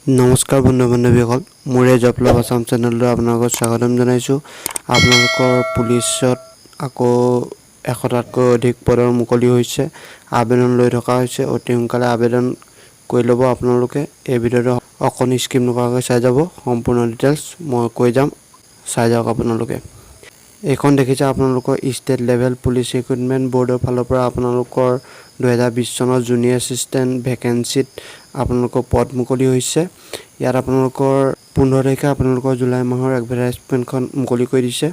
নমস্কাৰ বন্ধু বান্ধৱীসকল মোৰ এই জব লভ আছাম চেনেললৈ আপোনালোকক স্বাগতম জনাইছোঁ। আপোনালোকৰ পুলিচত আকৌ 100টাতকৈ অধিক পদৰ মুকলি হৈছে, আবেদন লৈ থকা হৈছে। অতি সোনকালে আবেদন কৰি ল'ব আপোনালোকে। এই ভিডিঅ'টো অকণি স্কিপ নকৰাকৈ চাই যাব, সম্পূৰ্ণ ডিটেইলছ মই কৈ যাম, চাই যাওক আপোনালোকে। এইখন দেখিছে আপোনালোকৰ ষ্টেট লেভেল পুলিচ ৰিক্ৰুটমেণ্ট বৰ্ডৰ ফালৰ পৰা আপোনালোকৰ 2020 চনৰ জুনিয়ৰ এছিষ্টেণ্ট ভেকেঞ্চিত আপোনালোকৰ পদ মুকলি হৈছে। ইয়াত আপোনালোকৰ 15 তাৰিখে আপোনালোকৰ জুলাই মাহৰ এডভাৰটাইজমেণ্টখন মুকলি কৰি দিছে।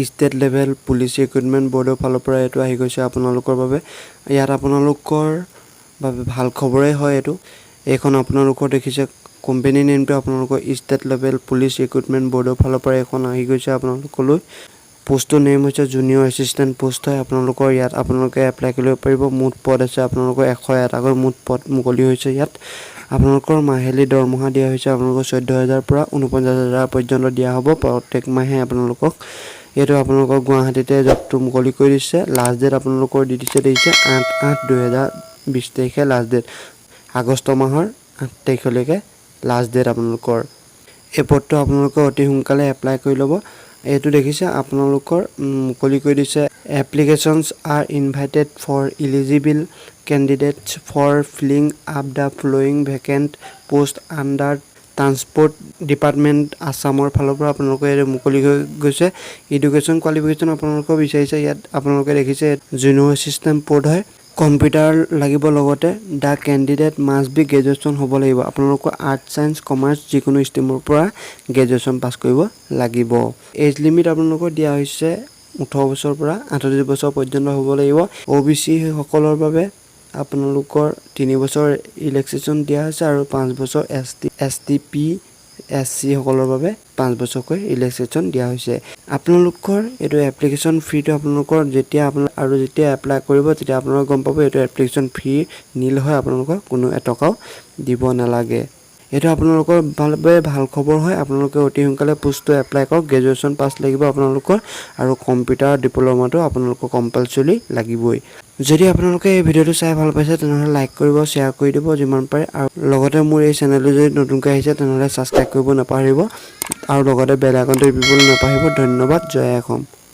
ষ্টেট লেভেল পুলিচ ৰিক্ৰুটমেণ্ট বৰ্ডৰ ফালৰ পৰা এইটো আহি গৈছে আপোনালোকৰ বাবে। ইয়াত আপোনালোকৰ বাবে ভাল খবৰেই হয় এইটো। এইখন আপোনালোকৰ দেখিছে কোম্পানী নেমটো আপোনালোকৰ ষ্টেট লেভেল পুলিচ ৰিক্ৰুটমেণ্ট বৰ্ডৰ ফালৰ পৰা এইখন আহি গৈছে আপোনালোকলৈ। পোষ্টৰ নেম হৈছে জুনিয়ৰ এছিষ্টেণ্ট পোষ্ট হয়। আপোনালোকৰ ইয়াত আপোনালোকে এপ্লাই কৰিব পাৰিব। মুঠ পদ আছে আপোনালোকৰ 101টাকৈ মুঠ পদ মুকলি হৈছে। ইয়াত আপোনালোকৰ মাহিলী দৰমহা দিয়া হৈছে আপোনালোকৰ 14,000 পৰা 49,000 পৰ্যন্ত দিয়া হ'ব প্ৰত্যেক মাহে আপোনালোকক। এইটো আপোনালোকৰ গুৱাহাটীতে জবটো মুকলি কৰি দিছে। লাষ্ট ডেট আপোনালোকৰ দি দিছে 8/8/2020 তাৰিখে লাষ্ট ডেট। আগষ্ট মাহৰ 8 তাৰিখলৈকে লাষ্ট ডেট আপোনালোকৰ। এই পদটো আপোনালোকে অতি সোনকালে এপ্লাই কৰি ল'ব। এইটো দেখিছে আপোনালোকৰ মুকলি কৰি দিছে। Applications are invited for eligible candidates for filling up the following vacant post under transport department আছামৰ ফালৰ পৰা আপোনালোকে এইটো মুকলি হৈ গৈছে। এডুকেশ্যন কোৱালিফিকেশ্যন আপোনালোকক বিচাৰিছে। ইয়াত আপোনালোকে দেখিছে জুনিয়ৰ এছিষ্টেণ্ট পদ হয়। কম্পিউটাৰ লাগিব, লগতে the candidate must B graduation হ'ব লাগিব। আপোনালোকৰ আৰ্টছ ছায়েন্স কমাৰ্চ যিকোনো ষ্ট্ৰীমৰ পৰা গ্ৰেজুৱেশ্যন পাছ কৰিব লাগিব। এজ লিমিট আপোনালোকৰ দিয়া হৈছে 18 বছৰৰ পৰা 38 বছৰ পৰ্যন্ত হ'ব লাগিব। OBC সকলৰ বাবে আপোনালোকৰ 3 বছৰ ৰিলেক্সেশ্যন দিয়া হৈছে আৰু 5 বছৰ ST SC সকলৰ বাবে 5 বছৰকৈ ৰিলেক্সেশ্যন দিয়া হৈছে। আপোনালোকৰ এইটো এপ্লিকেশ্যন ফ্ৰীটো আপোনালোকৰ যেতিয়া এপ্লাই কৰিব তেতিয়া আপোনালোকে গম পাব এইটো এপ্লিকেশ্যন ফ্ৰী নীল হয়। আপোনালোকৰ কোনো এটকাও দিব নালাগে। এইটো আপোনালোকৰ বাবে ভাল খবৰ হয়। আপোনালোকে অতি সোনকালে পোষ্টটো এপ্লাই কৰক। গ্ৰেজুৱেশ্যন পাছ লাগিব আপোনালোকৰ আৰু কম্পিউটাৰ ডিপ্ল'মাটো আপোনালোকৰ কম্পালচৰি লাগিবই। যদি আপোনালোকে এই ভিডিঅ'টো চাই ভাল পাইছে তেনেহ'লে লাইক কৰিব, শ্বেয়াৰ কৰি দিব যিমান পাৰে, আৰু লগতে মোৰ এই চেনেলটো যদি নতুনকৈ আহিছে তেনেহ'লে ছাবস্ক্ৰাইব কৰিব নাপাহৰিব আৰু লগতে বেল আইকনটো টিপিবলৈ নাপাহৰিব। ধন্যবাদ। জয় অসম।